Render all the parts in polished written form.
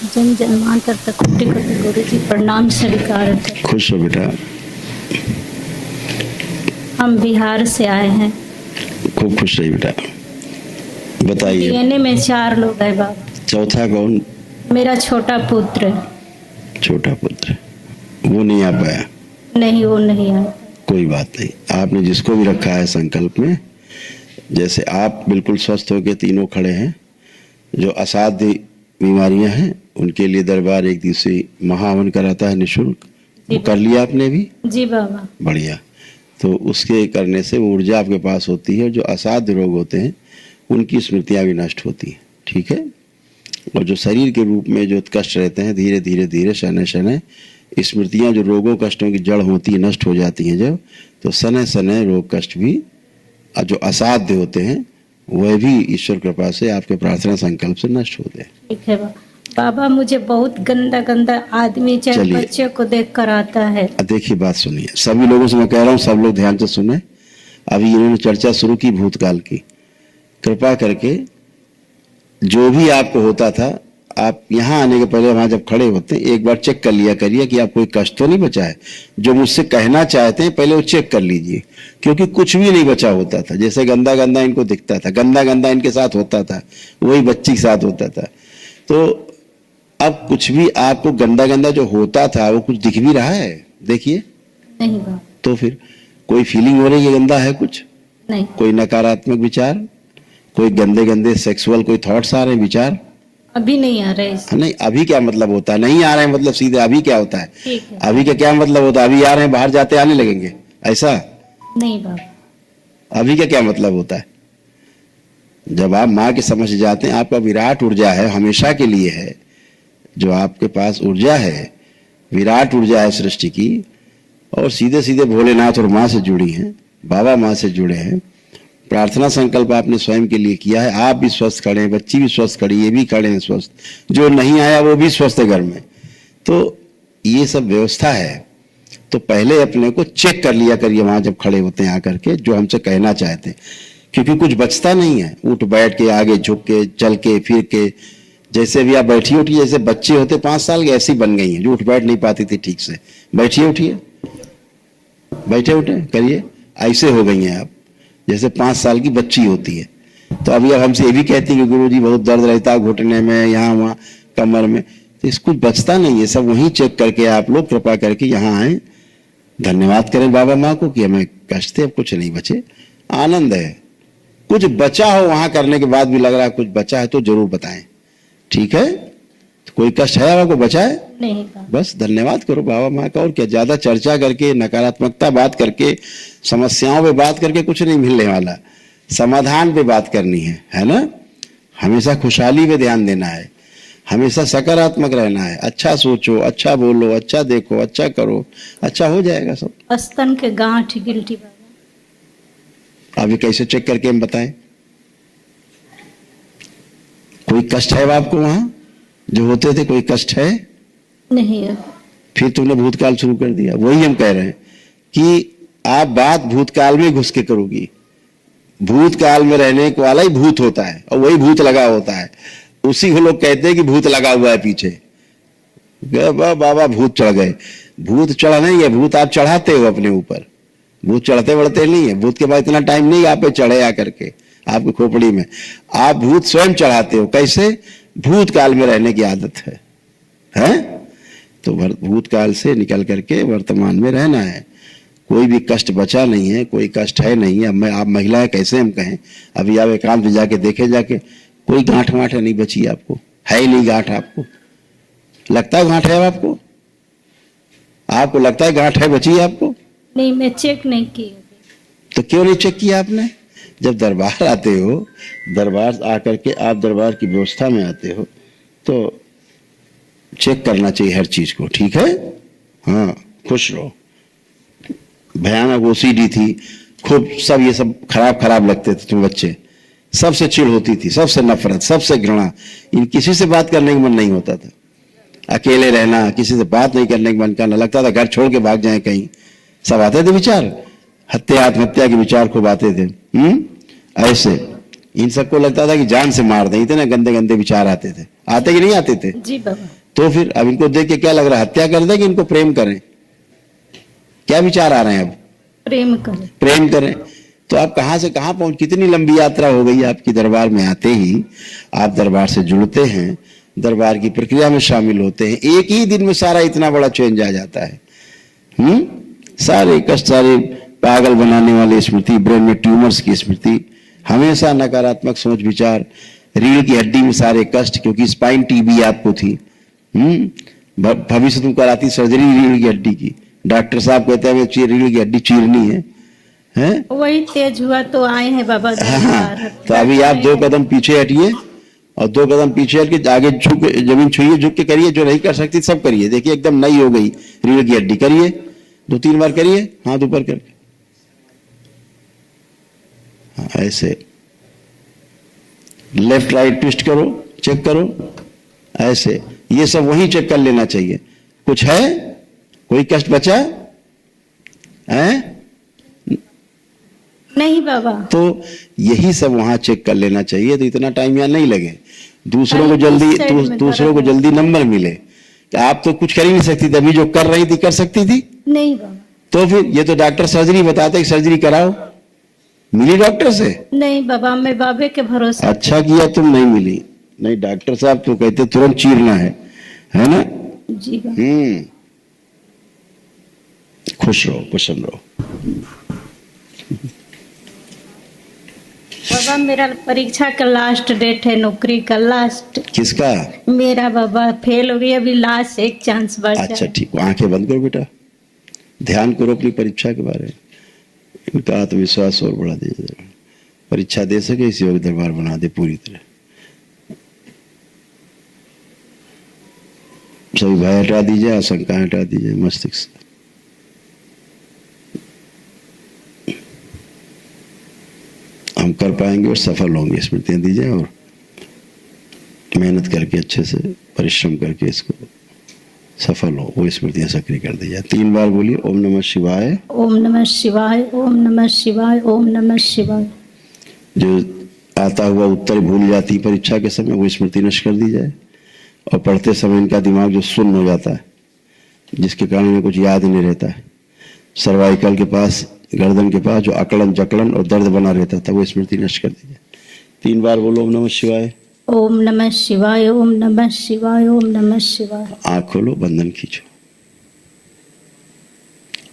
जन जन्मांतर तक कोटि कोटि गुरु जी प्रणाम स्वीकार है। खुश हो बेटा, हम बिहार से आए हैं। खूब खुश रही बेटा। बताइए। डीएनए में 4 लोग हैं बाबा। चौथा कौन? मेरा छोटा पुत्र। छोटा पुत्र, वो नहीं आ पाया। नहीं, वो नहीं आया। कोई बात नहीं, आपने जिसको भी रखा है संकल्प में, जैसे आप बिल्कुल स्वस्थ होकर तीनों खड़े हैं, जो असाध्य बीमारियां हैं उनके लिए दरबार एक दिवसीय महाहवन कराता है निःशुल्क। वो कर लिया आपने भी? जी बाबा। बढ़िया। तो उसके करने से वो ऊर्जा आपके पास होती है। जो असाध्य रोग होते हैं उनकी स्मृतियां भी नष्ट होती हैं, ठीक है। और जो शरीर के रूप में जो कष्ट रहते हैं, धीरे धीरे धीरे शनै शनै स्मृतियां जो रोगों कष्टों की जड़ होती है नष्ट हो जाती हैं जब, तो शनै शनै रोग कष्ट भी जो असाध्य होते हैं वह भी ईश्वर कृपा से आपके प्रार्थना संकल्प से नष्ट होते हैं। ठीक है बाबा। मुझे बहुत गंदा गंदा आदमी चाहे बच्चे को देख कर आता है। देखिए बात सुनिए, सभी लोगों से मैं कह रहा हूँ, सब लोग ध्यान से सुने। अभी इन्होंने चर्चा शुरू की भूतकाल की। कृपा करके जो भी आपको होता था, आप यहाँ आने के पहले वहां जब खड़े होते हैं एक बार चेक कर लिया करिए कि आप कोई कष्ट तो नहीं बचा है। जो मुझसे कहना चाहते हैं पहले वो चेक कर लीजिए, क्योंकि कुछ भी नहीं बचा होता था। जैसे गंदा गंदा इनको दिखता था, गंदा गंदा इनके साथ होता था, वही बच्ची के साथ होता था। तो अब कुछ भी आपको गंदा गंदा जो होता था वो कुछ दिख भी रहा है? देखिए नहीं बाबा। तो फिर कोई फीलिंग हो रही है गंदा है कुछ? नहीं। कोई नकारात्मक विचार, कोई गंदे गंदे सेक्सुअल कोई थॉट्स आ रहे हैं, विचार? अभी नहीं आ रहे। नहीं, अभी क्या मतलब होता है? नहीं आ रहे हैं मतलब सीधे अभी क्या होता है? ठीक है। अभी का क्या मतलब होता है? अभी आ रहे हैं, बाहर जाते आने लगेंगे, ऐसा? नहीं बाबा। अभी का क्या मतलब होता है? जब आप माँ के समझ जाते हैं, आपका विराट ऊर्जा है, हमेशा के लिए है। जो आपके पास ऊर्जा है, विराट ऊर्जा है सृष्टि की, और सीधे सीधे भोलेनाथ और माँ से जुड़ी हैं, बाबा माँ से जुड़े हैं। प्रार्थना संकल्प आपने स्वयं के लिए किया है। आप भी स्वस्थ खड़े हैं, बच्ची भी स्वस्थ खड़ी, ये भी खड़े हैं स्वस्थ, जो नहीं आया वो भी स्वस्थ है घर में। तो ये सब व्यवस्था है। तो पहले अपने को चेक कर लिया करिए वहां जब खड़े होते हैं आकर के, जो हमसे कहना चाहते हैं, क्योंकि कुछ बचता नहीं है। उठ बैठ के, आगे झुक के, चल के, फिर के, जैसे भी आप बैठिए उठिए, जैसे बच्चे होते 5 साल के ऐसी बन गई हैं जो उठ बैठ नहीं पाती थी ठीक से। बैठिए उठिए, बैठे उठे करिए, ऐसे हो गई हैं आप जैसे 5 साल की बच्ची होती है। तो अभी अब हमसे ये भी कहती है कि गुरुजी बहुत दर्द रहता है घुटने में, यहाँ वहाँ कमर में, तो इसको बचता नहीं है। सब वहीं चेक करके आप लोग कृपा करके यहाँ आए। धन्यवाद करें बाबा माँ को कि हमें कष्ट थे, अब कुछ नहीं बचे, आनंद है। कुछ बचा हो वहां करने के बाद भी लग रहा है कुछ बचा है तो जरूर बताएं, ठीक है? तो कोई कष्ट है आपको बचा है? नहीं। बस धन्यवाद करो बाबा माँ का। और क्या, ज्यादा चर्चा करके, नकारात्मकता बात करके, समस्याओं पे बात करके कुछ नहीं मिलने वाला। समाधान पे बात करनी है ना? हमेशा खुशहाली पे ध्यान देना है, हमेशा सकारात्मक रहना है। अच्छा सोचो, अच्छा बोलो, अच्छा देखो, अच्छा करो, अच्छा हो जाएगा सब। स्तन के गांठ गिल्टी बाबा। अभी कैसे चेक करके हम बताएं? कोई कष्ट है आपको वहां जो होते थे? कोई कष्ट है? नहीं है। फिर तुमने भूतकाल शुरू कर दिया। वही हम कह रहे हैं कि आप बात भूतकाल में घुस के करोगी। भूतकाल में रहने वाला ही भूत होता है, और वही भूत लगा होता है। उसी को लोग कहते हैं कि भूत लगा हुआ है पीछे। बाबा भूत चढ़ गए। भूत चढ़ा नहीं है, भूत आप चढ़ाते हो अपने ऊपर। भूत चढ़ते बढ़ते नहीं है। भूत के बाद इतना टाइम नहीं आप पे चढ़े आकर के आपकी खोपड़ी में। आप भूत स्वयं चढ़ाते हो। कैसे? भूतकाल में रहने की आदत है? तो भूतकाल से निकल करके वर्तमान में रहना है। कोई भी कष्ट बचा नहीं है, कोई कष्ट है नहीं है। अब मैं, आप महिलाएं कैसे हम कहें? अभी आप एकांत में जाके देखे, जाके कोई गांठ वाठ नहीं बची आपको, है ही नहीं गांठ। आपको लगता है गांठ है आपको? आपको लगता है गांठ है बची आपको? नहीं, मैं चेक नहीं की। तो क्यों नहीं चेक किया आपने? जब दरबार आते हो, दरबार आकर के आप दरबार की व्यवस्था में आते हो, तो चेक करना चाहिए हर चीज को, ठीक है? हाँ, खुश रहो। भयानक ओसीडी थी, खूब सब ये सब खराब खराब लगते थे तुम बच्चे। सबसे चिढ़ होती थी, सबसे नफरत, सबसे घृणा। इन किसी से बात करने का मन नहीं होता था। अकेले रहना, किसी से बात नहीं करने का मन करना, लगता था घर छोड़ के भाग जाए कहीं। सब आते थे विचार, हत्या आत्महत्या के विचार खूब आते थे। ऐसे इन सबको लगता था कि जान से मार दें, इतने गंदे गंदे विचार आते थे। आते कि नहीं आते थे? जी बाबा। तो फिर अब इनको देख के क्या लग रहा है, हत्या कर दें कि इनको प्रेम करें? क्या विचार आ रहे हैं अब? प्रेम करें। प्रेम करें। तो आप कहां से कहां पहुंच, कितनी लंबी यात्रा हो गई आपकी। दरबार में आते ही आप दरबार से जुड़ते हैं, दरबार की प्रक्रिया में शामिल होते हैं, एक ही दिन में सारा इतना बड़ा चेंज आ जाता है। सारे कष्ट, सारे पागल बनाने वाली स्मृति, ब्रेन में ट्यूमर्स की स्मृति, हमेशा नकारात्मक सोच विचार, रीढ़ की हड्डी में सारे कष्ट, क्योंकि स्पाइन टीबी आपको थी। भविष्य तुम कराती सर्जरी रीढ़ की हड्डी की, डॉक्टर साहब कहते हैं रीढ़ की हड्डी चीरनी है, हैं? वही तेज हुआ तो आए हैं बाबा। हाँ, तो अभी आप 2 कदम पीछे हटिए और 2 कदम पीछे हट के आगे झुक, जमीन छुइए, झुक के करिए, जो नहीं कर सकती सब करिए। देखिए एकदम नई हो गई रीढ़ की हड्डी। करिए 2-3 बार करिए, हाथ ऊपर करके। हाँ, ऐसे लेफ्ट राइट ट्विस्ट करो, चेक करो, ऐसे। ये सब वही चेक कर लेना चाहिए। कुछ है, कोई कष्ट बचा है? नहीं बाबा। तो यही सब वहां चेक कर लेना चाहिए, तो इतना टाइम यहाँ नहीं लगे। दूसरों को जल्दी नंबर मिले। आप तो कुछ कर ही नहीं सकती थी, अभी जो कर रही थी कर सकती थी? नहीं बाबा। तो फिर ये तो डॉक्टर सर्जरी बताते कि सर्जरी कराओ, मिली डॉक्टर से? नहीं बाबा, मैं बाबे के भरोसे। अच्छा किया तुम नहीं मिली, नहीं डॉक्टर साहब तो कहते तुरंत चीरना है ना? जी बाबा। खुश रहो, प्रसन्न रहो। बाबा मेरा परीक्षा का लास्ट डेट है, नौकरी का लास्ट। किसका? मेरा बाबा फेल हो गई, अभी लास्ट एक चांस बचा। अच्छा ठीक, आंखें बंद करो बेटा, ध्यान करो अपनी परीक्षा के बारे में। इनका आत्मविश्वास और बढ़ा दीजिए, परीक्षा दे सके इस योग दरबार बना दे पूरी तरह। सभी भय हटा दीजिए, आशंका हटा दीजिए मस्तिष्क से। हम कर पाएंगे और सफल होंगे, स्मृतियां दीजिए और मेहनत करके अच्छे से परिश्रम करके इसको सफल हो, वो स्मृतियां सक्रिय कर दीजिए। 3 बार बोलिए ओम नमः शिवाय, ओम नमः शिवाय, ओम नमः शिवाय, ओम नमः शिवाय। जो आता हुआ उत्तर भूल जाती परीक्षा के समय, वो स्मृति नष्ट कर दी जाए। और पढ़ते समय इनका दिमाग जो सुन्न हो जाता है, जिसके कारण इन्हें कुछ याद नहीं रहता है, सर्वाइकल के पास, गर्दन के पास जो अकड़न जकड़न और दर्द बना रहता था, वो स्मृति नष्ट कर दीजिए। 3 बार बोलो ओम नमः शिवाय, ओम नमः शिवाय, ओम नमः शिवाय, ओम नमः शिवाय। आंख खोलो, बंधन खींचो।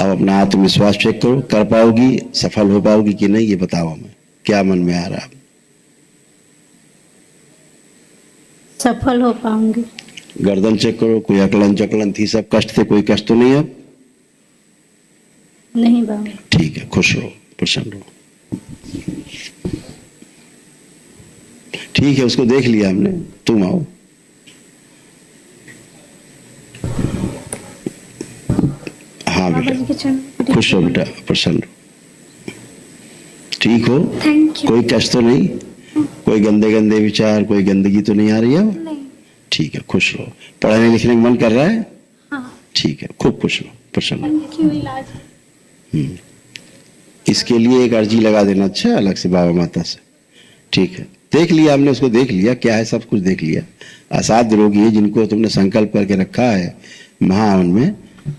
अब अपना आत्मविश्वास चेक करो, कर पाओगी, सफल हो पाओगी कि नहीं, ये बताओ हमें, क्या मन में आ रहा है? सफल हो पाऊंगी। गर्दन चेक करो, कोई अकड़न जकड़न थी, सब कष्ट थे, कोई कष्ट तो नहीं अब? नहीं बाबा। ठीक है, खुश रहो, प्रसन्न रहो। ठीक है, उसको देख लिया हमने, तुम आओ। हाँ बेटा, खुश हो बेटा, प्रसन्न रहो, ठीक हो? कोई कष्ट तो नहीं, कोई गंदे गंदे विचार, कोई गंदगी तो नहीं आ रही है? ठीक है, खुश रहो। पढ़ने लिखने का मन कर रहा है? हाँ। ठीक है, खूब खुश रहो, प्रसन्न रहो। इसके लिए एक अर्जी लगा देना, अच्छा अलग से बाबा माता से। ठीक है, देख लिया हमने, उसको देख लिया, क्या है सब कुछ देख लिया। असाध्य रोगी है जिनको तुमने संकल्प करके रखा है, महावन में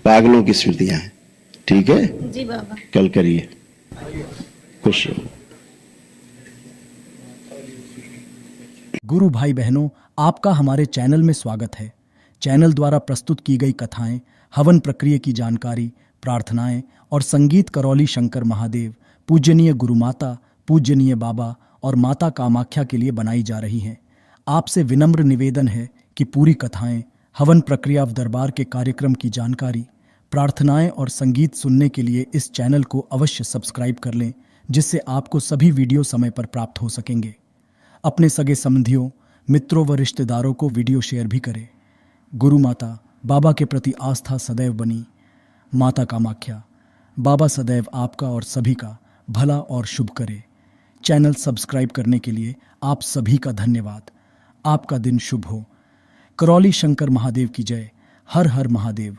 पागलों की स्मृतियां हैं। ठीक है जी बाबा। कल करिए, खुश रहो। गुरु भाई बहनों, आपका हमारे चैनल में स्वागत है। चैनल द्वारा प्रस्तुत की गई कथाएं, हवन प्रक्रिया की जानकारी, प्रार्थनाएं और संगीत करौली शंकर महादेव, पूजनीय गुरु माता, पूजनीय बाबा और माता कामाख्या के लिए बनाई जा रही हैं। आपसे विनम्र निवेदन है कि पूरी कथाएं, हवन प्रक्रिया दरबार के कार्यक्रम की जानकारी, प्रार्थनाएं और संगीत सुनने के लिए इस चैनल को अवश्य सब्सक्राइब कर लें, जिससे आपको सभी वीडियो समय पर प्राप्त हो सकेंगे। अपने सगे संबंधियों, मित्रों व रिश्तेदारों को वीडियो शेयर भी करें। गुरु माता, बाबा के प्रति आस्था सदैव बनी। माता कामाख्या, बाबा सदैव आपका और सभी का भला और शुभ करे। चैनल सब्सक्राइब करने के लिए आप सभी का धन्यवाद। आपका दिन शुभ हो। करौली शंकर महादेव की जय। हर हर महादेव।